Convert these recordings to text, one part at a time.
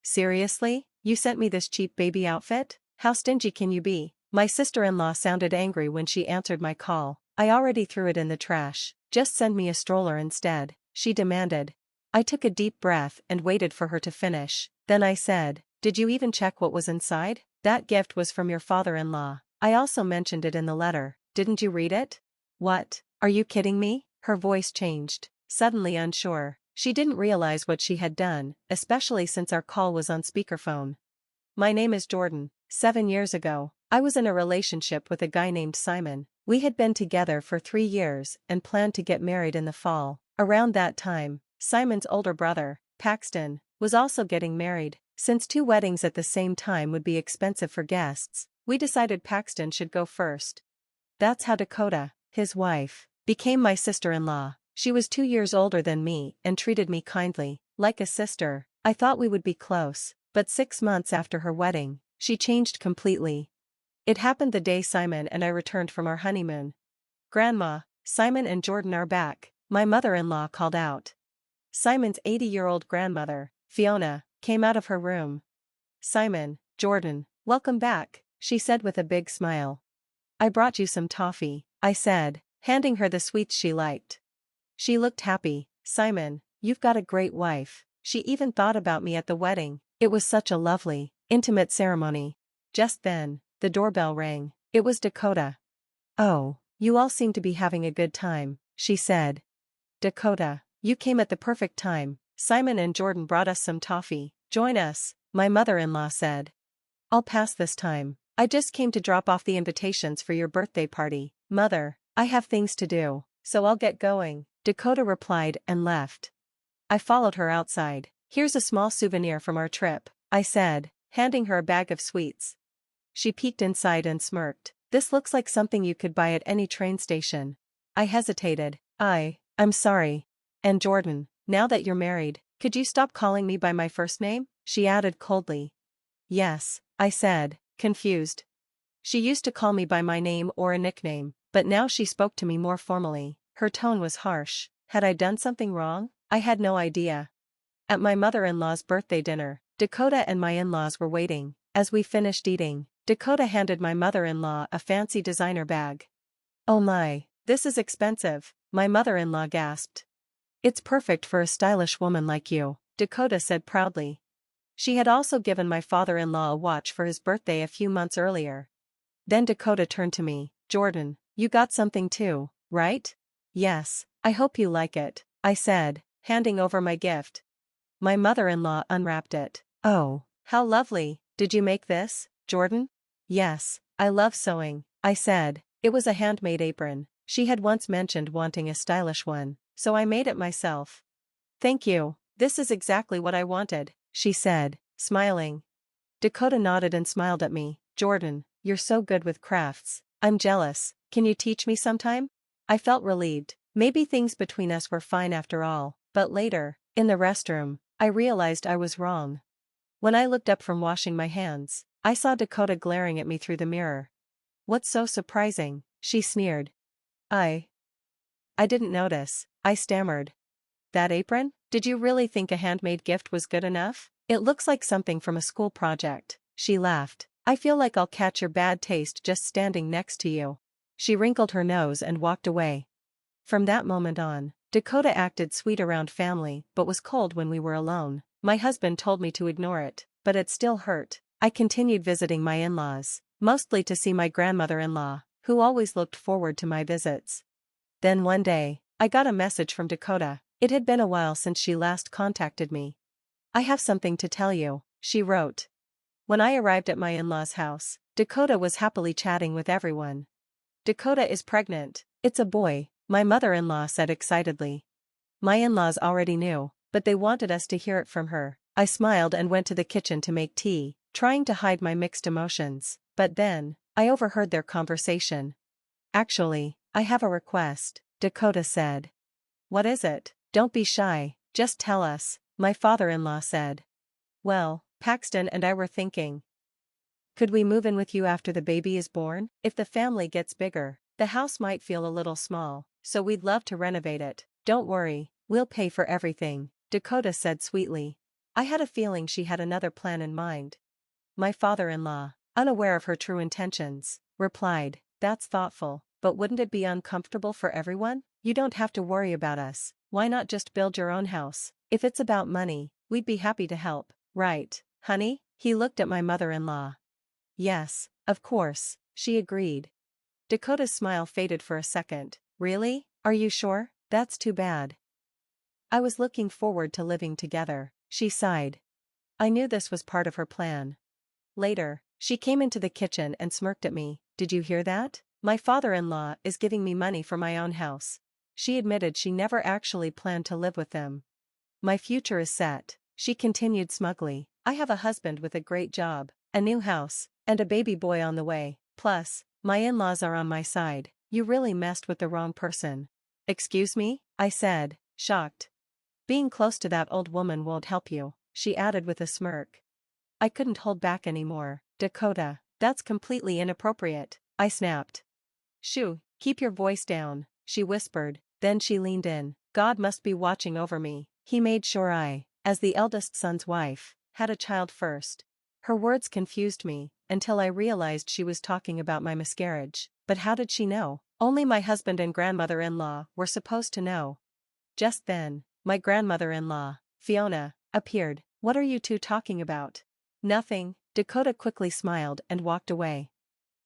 Seriously? You sent me this cheap baby outfit? How stingy can you be? My sister-in-law sounded angry when she answered my call. I already threw it in the trash. Just send me a stroller instead, she demanded. I took a deep breath and waited for her to finish. Then I said, did you even check what was inside? That gift was from your father-in-law. I also mentioned it in the letter. Didn't you read it? What? Are you kidding me? Her voice changed, suddenly unsure. She didn't realize what she had done, especially since our call was on speakerphone. My name is Jordan. 7 years ago, I was in a relationship with a guy named Simon. We had been together for 3 years and planned to get married in the fall. Around that time, Simon's older brother, Paxton, was also getting married. Since 2 weddings at the same time would be expensive for guests, we decided Paxton should go first. That's how Dakota, his wife, became my sister-in-law. She was 2 years older than me and treated me kindly, like a sister. I thought we would be close, but 6 months after her wedding, she changed completely. It happened the day Simon and I returned from our honeymoon. Grandma, Simon and Jordan are back, my mother-in-law called out. Simon's 80-year-old grandmother, Fiona, came out of her room. Simon, Jordan, welcome back, she said with a big smile. I brought you some toffee, I said, handing her the sweets she liked. She looked happy. Simon, you've got a great wife. She even thought about me at the wedding. It was such a lovely, intimate ceremony. Just then, the doorbell rang. It was Dakota. Oh, you all seem to be having a good time, she said. Dakota, you came at the perfect time. Simon and Jordan brought us some toffee. Join us, my mother-in-law said. I'll pass this time. I just came to drop off the invitations for your birthday party. Mother, I have things to do, so I'll get going, Dakota replied and left. I followed her outside. Here's a small souvenir from our trip, I said, handing her a bag of sweets. She peeked inside and smirked. This looks like something you could buy at any train station. I hesitated. I'm sorry. And Jordan, now that you're married, could you stop calling me by my first name? She added coldly. Yes, I said, confused. She used to call me by my name or a nickname, but now she spoke to me more formally. Her tone was harsh. Had I done something wrong? I had no idea. At my mother-in-law's birthday dinner, Dakota and my in-laws were waiting. As we finished eating, Dakota handed my mother-in-law a fancy designer bag. Oh my, this is expensive, my mother-in-law gasped. It's perfect for a stylish woman like you, Dakota said proudly. She had also given my father-in-law a watch for his birthday a few months earlier. Then Dakota turned to me. Jordan, you got something too, right? Yes, I hope you like it, I said, handing over my gift. My mother-in-law unwrapped it. Oh, how lovely. Did you make this, Jordan? Yes, I love sewing, I said. It was a handmade apron. She had once mentioned wanting a stylish one, so I made it myself. Thank you, this is exactly what I wanted, she said, smiling. Dakota nodded and smiled at me. Jordan, you're so good with crafts. I'm jealous. Can you teach me sometime? I felt relieved. Maybe things between us were fine after all, but later, in the restroom, I realized I was wrong. When I looked up from washing my hands, I saw Dakota glaring at me through the mirror. What's so surprising? She sneered. I didn't notice, I stammered. That apron? Did you really think a handmade gift was good enough? It looks like something from a school project, she laughed. I feel like I'll catch your bad taste just standing next to you. She wrinkled her nose and walked away. From that moment on, Dakota acted sweet around family but was cold when we were alone. My husband told me to ignore it, but it still hurt. I continued visiting my in-laws, mostly to see my grandmother-in-law, who always looked forward to my visits. Then one day, I got a message from Dakota. It had been a while since she last contacted me. I have something to tell you, she wrote. When I arrived at my in-laws' house, Dakota was happily chatting with everyone. Dakota is pregnant. It's a boy, my mother-in-law said excitedly. My in-laws already knew, but they wanted us to hear it from her. I smiled and went to the kitchen to make tea, trying to hide my mixed emotions. But then, I overheard their conversation. Actually, I have a request, Dakota said. What is it? Don't be shy, just tell us, my father-in-law said. Well, Paxton and I were thinking. Could we move in with you after the baby is born? If the family gets bigger, the house might feel a little small, so we'd love to renovate it. Don't worry, we'll pay for everything, Dakota said sweetly. I had a feeling she had another plan in mind. My father-in-law, unaware of her true intentions, replied, "That's thoughtful, but wouldn't it be uncomfortable for everyone? You don't have to worry about us. Why not just build your own house? If it's about money, we'd be happy to help, right, honey?" He looked at my mother-in-law. "Yes, of course," she agreed. Dakota's smile faded for a second. "Really? Are you sure? That's too bad. I was looking forward to living together," she sighed. I knew this was part of her plan. Later, she came into the kitchen and smirked at me. "Did you hear that? My father-in-law is giving me money for my own house." She admitted she never actually planned to live with them. "My future is set," she continued smugly. "I have a husband with a great job, a new house, and a baby boy on the way. Plus, my in-laws are on my side." "You really messed with the wrong person." "Excuse me?" I said, shocked. "Being close to that old woman won't help you," she added with a smirk. I couldn't hold back anymore. "Dakota, that's completely inappropriate," I snapped. "Shoo, keep your voice down," she whispered, then she leaned in. God must be watching over me. He made sure I, as the eldest son's wife, had a child first. Her words confused me, until I realized she was talking about my miscarriage. But how did she know? Only my husband and grandmother-in-law were supposed to know. Just then, my grandmother-in-law, Fiona, appeared. "What are you two talking about?" "Nothing," Dakota quickly smiled and walked away.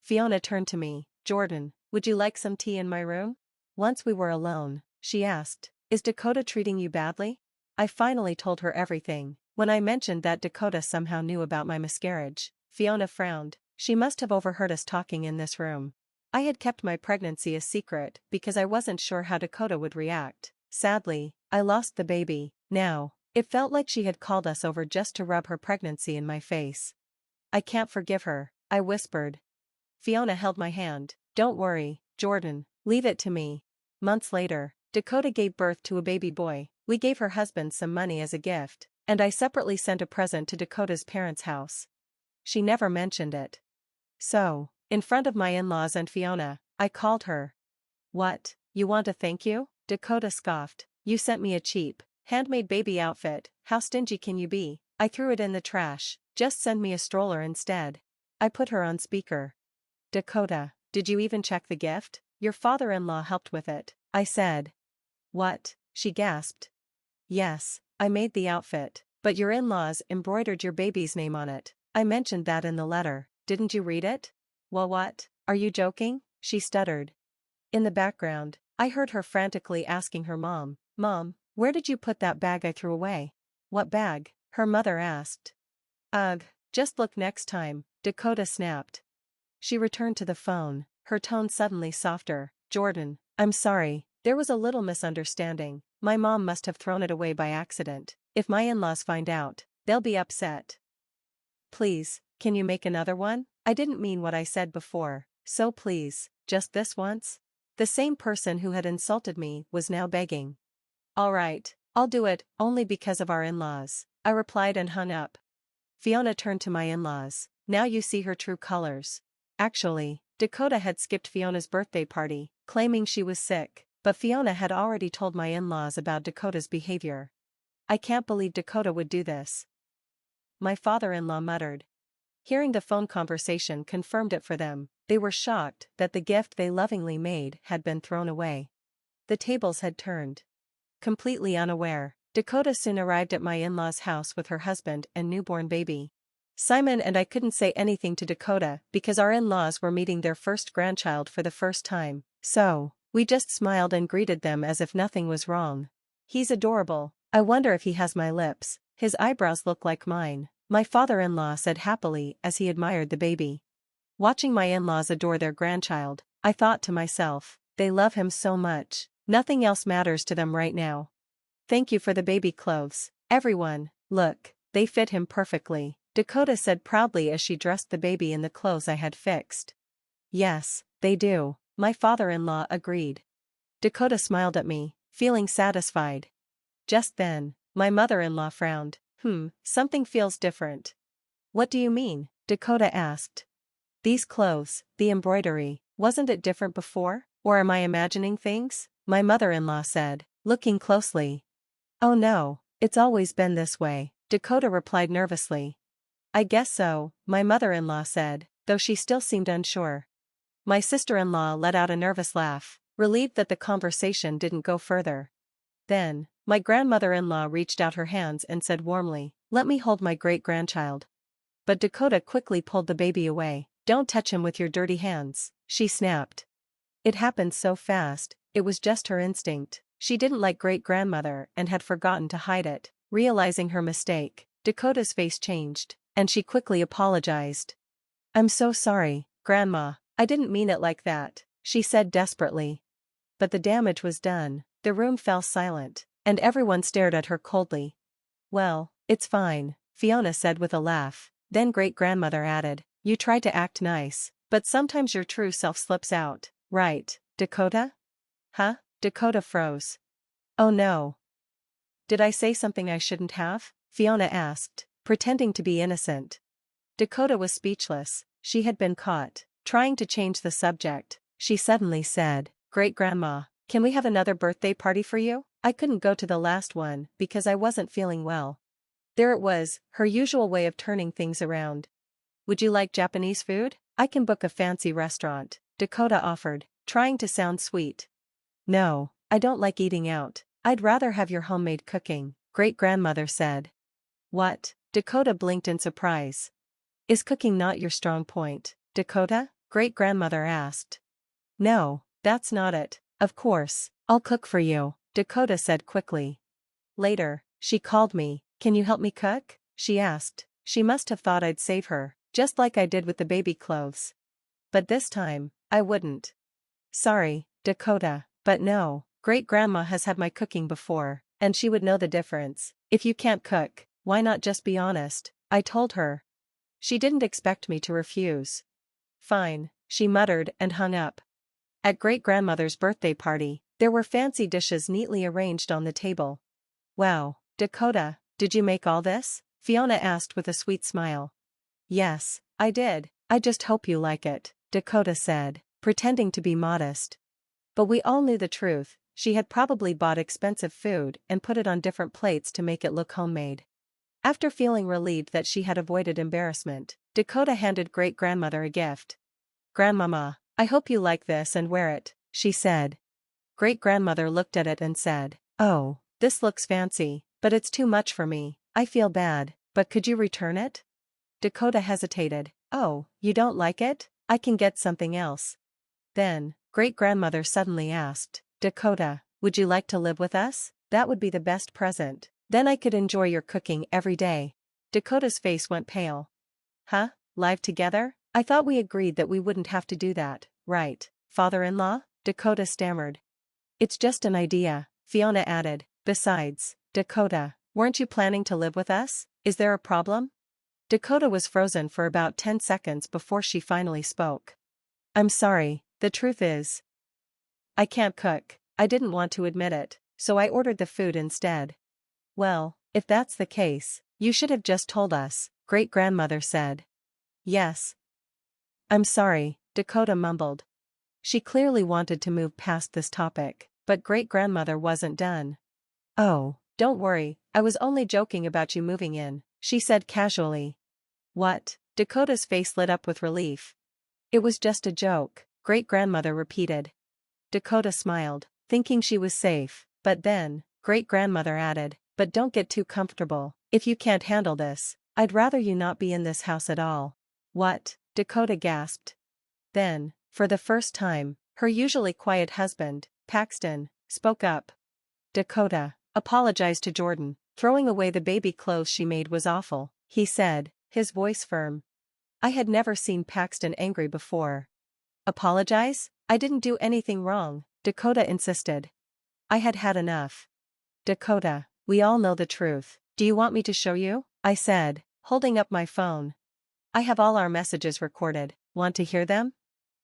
Fiona turned to me. "Jordan, would you like some tea in my room?" Once we were alone, she asked, "Is Dakota treating you badly?" I finally told her everything. When I mentioned that Dakota somehow knew about my miscarriage, Fiona frowned. She must have overheard us talking in this room. I had kept my pregnancy a secret because I wasn't sure how Dakota would react. Sadly, I lost the baby. Now, it felt like she had called us over just to rub her pregnancy in my face. "I can't forgive her," I whispered. Fiona held my hand. "Don't worry, Jordan, leave it to me." Months later, Dakota gave birth to a baby boy. We gave her husband some money as a gift, and I separately sent a present to Dakota's parents' house. She never mentioned it. So, in front of my in-laws and Fiona, I called her. "What, you want a thank you?" Dakota scoffed. "You sent me a cheap, handmade baby outfit. How stingy can you be? I threw it in the trash. Just send me a stroller instead." I put her on speaker. "Dakota, did you even check the gift? Your father-in-law helped with it," I said. "What?" she gasped. "Yes, I made the outfit, but your in-laws embroidered your baby's name on it. I mentioned that in the letter. Didn't you read it?" "Well, what? Are you joking?" she stuttered. In the background, I heard her frantically asking her mom, "Mom, where did you put that bag I threw away?" "What bag?" her mother asked. "Ugh, just look next time," Dakota snapped. She returned to the phone, her tone suddenly softer. "Jordan, I'm sorry, there was a little misunderstanding. My mom must have thrown it away by accident. If my in-laws find out, they'll be upset. Please, can you make another one? I didn't mean what I said before, so please, just this once." The same person who had insulted me was now begging. "All right, I'll do it, only because of our in-laws," I replied and hung up. Fiona turned to my in-laws. "Now you see her true colors." Actually, Dakota had skipped Fiona's birthday party, claiming she was sick, but Fiona had already told my in-laws about Dakota's behavior. "I can't believe Dakota would do this," my father-in-law muttered. Hearing the phone conversation confirmed it for them. They were shocked that the gift they lovingly made had been thrown away. The tables had turned. Completely unaware, Dakota soon arrived at my in-laws' house with her husband and newborn baby. Simon and I couldn't say anything to Dakota because our in-laws were meeting their first grandchild for the first time, so we just smiled and greeted them as if nothing was wrong. "He's adorable. I wonder if he has my lips. His eyebrows look like mine," my father-in-law said happily as he admired the baby. Watching my in-laws adore their grandchild, I thought to myself, they love him so much, nothing else matters to them right now. "Thank you for the baby clothes, everyone. Look, they fit him perfectly," Dakota said proudly as she dressed the baby in the clothes I had fixed. "Yes, they do," my father-in-law agreed. Dakota smiled at me, feeling satisfied. Just then, my mother-in-law frowned. Something feels different." "What do you mean?" Dakota asked. "These clothes, the embroidery, wasn't it different before? Or am I imagining things?" my mother-in-law said, looking closely. "Oh no, it's always been this way." Dakota replied nervously. I guess so, my mother-in-law said, though she still seemed unsure. My sister-in-law let out a nervous laugh, relieved that the conversation didn't go further. Then, my grandmother-in-law reached out her hands and said warmly, let me hold my great-grandchild. But Dakota quickly pulled the baby away. Don't touch him with your dirty hands, she snapped. It happened so fast, it was just her instinct. She didn't like great-grandmother and had forgotten to hide it. Realizing her mistake, Dakota's face changed, and she quickly apologized. I'm so sorry, Grandma, I didn't mean it like that, she said desperately. But the damage was done, the room fell silent, and everyone stared at her coldly. Well, it's fine, Fiona said with a laugh. Then great-grandmother added, you try to act nice, but sometimes your true self slips out, right, Dakota? Huh? Dakota froze. Oh no. Did I say something I shouldn't have? Fiona asked, pretending to be innocent. Dakota was speechless. She had been caught. Trying to change the subject, she suddenly said, Great-grandma, can we have another birthday party for you? I couldn't go to the last one because I wasn't feeling well. There it was, her usual way of turning things around. Would you like Japanese food? I can book a fancy restaurant, Dakota offered, trying to sound sweet. No, I don't like eating out. I'd rather have your homemade cooking, great-grandmother said. What? Dakota blinked in surprise. Is cooking not your strong point, Dakota? Great-grandmother asked. No, that's not it. Of course, I'll cook for you, Dakota said quickly. Later, she called me. Can you help me cook? She asked. She must have thought I'd save her, just like I did with the baby clothes. But this time, I wouldn't. Sorry, Dakota, but no, great-grandma has had my cooking before, and she would know the difference. If you can't cook, why not just be honest? I told her. She didn't expect me to refuse. Fine, she muttered and hung up. At great-grandmother's birthday party, there were fancy dishes neatly arranged on the table. Wow, Dakota, did you make all this? Fiona asked with a sweet smile. Yes, I did. I just hope you like it, Dakota said, pretending to be modest. But we all knew the truth. She had probably bought expensive food and put it on different plates to make it look homemade. After feeling relieved that she had avoided embarrassment, Dakota handed great-grandmother a gift. Grandmama, I hope you like this and wear it, she said. Great-grandmother looked at it and said, oh, this looks fancy, but it's too much for me. I feel bad, but could you return it? Dakota hesitated. Oh, you don't like it? I can get something else. Then, great-grandmother suddenly asked, Dakota, would you like to live with us? That would be the best present. Then I could enjoy your cooking every day. Dakota's face went pale. Huh? Live together? I thought we agreed that we wouldn't have to do that, right, father-in-law? Dakota stammered. It's just an idea, Fiona added. Besides, Dakota, weren't you planning to live with us? Is there a problem? Dakota was frozen for about 10 seconds before she finally spoke. I'm sorry, the truth is, I can't cook. I didn't want to admit it, so I ordered the food instead. Well, if that's the case, you should have just told us, great-grandmother said. Yes. I'm sorry, Dakota mumbled. She clearly wanted to move past this topic, but great-grandmother wasn't done. Oh, don't worry, I was only joking about you moving in, she said casually. What? Dakota's face lit up with relief. It was just a joke, great-grandmother repeated. Dakota smiled, thinking she was safe, but then, great-grandmother added, but don't get too comfortable. If you can't handle this, I'd rather you not be in this house at all. What? Dakota gasped. Then, for the first time, her usually quiet husband, Paxton, spoke up. Dakota, apologize to Jordan. Throwing away the baby clothes she made was awful, he said, his voice firm. I had never seen Paxton angry before. Apologize? I didn't do anything wrong, Dakota insisted. I had had enough. Dakota, we all know the truth. Do you want me to show you? I said, holding up my phone. I have all our messages recorded. Want to hear them?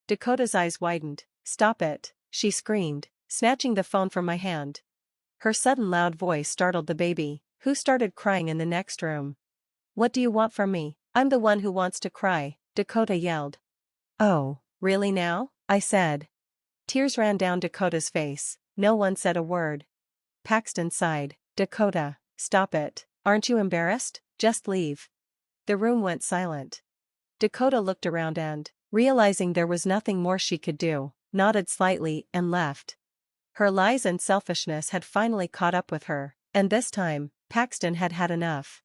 Dakota's eyes widened. Stop it, she screamed, snatching the phone from my hand. Her sudden loud voice startled the baby, who started crying in the next room. What do you want from me? I'm the one who wants to cry, Dakota yelled. Oh, really now? I said. Tears ran down Dakota's face. No one said a word. Paxton sighed. Dakota, stop it. Aren't you embarrassed? Just leave. The room went silent. Dakota looked around and, realizing there was nothing more she could do, nodded slightly and left. Her lies and selfishness had finally caught up with her, and this time, Paxton had had enough.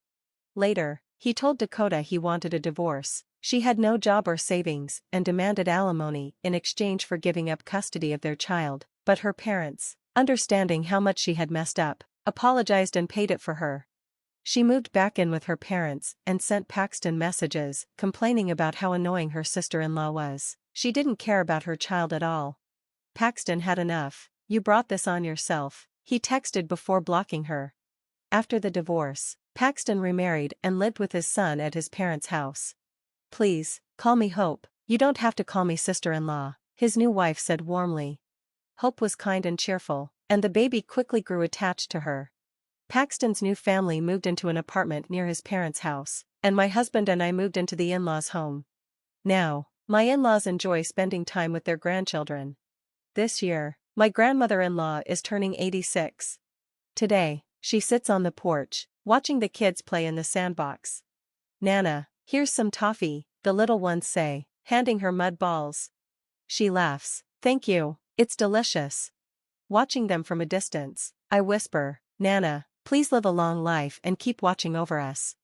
Later, he told Dakota he wanted a divorce. She had no job or savings and demanded alimony in exchange for giving up custody of their child, but her parents, understanding how much she had messed up, apologized and paid it for her. She moved back in with her parents and sent Paxton messages, complaining about how annoying her sister-in-law was. She didn't care about her child at all. Paxton had enough. You brought this on yourself, he texted before blocking her. After the divorce, Paxton remarried and lived with his son at his parents' house. Please, call me Hope. You don't have to call me sister-in-law, his new wife said warmly. Hope was kind and cheerful, and the baby quickly grew attached to her. Paxton's new family moved into an apartment near his parents' house, and my husband and I moved into the in-laws' home. Now, my in-laws enjoy spending time with their grandchildren. This year, my grandmother-in-law is turning 86. Today, she sits on the porch, watching the kids play in the sandbox. Nana, here's some toffee, the little ones say, handing her mud balls. She laughs. Thank you, it's delicious. Watching them from a distance, I whisper, Nana, please live a long life and keep watching over us.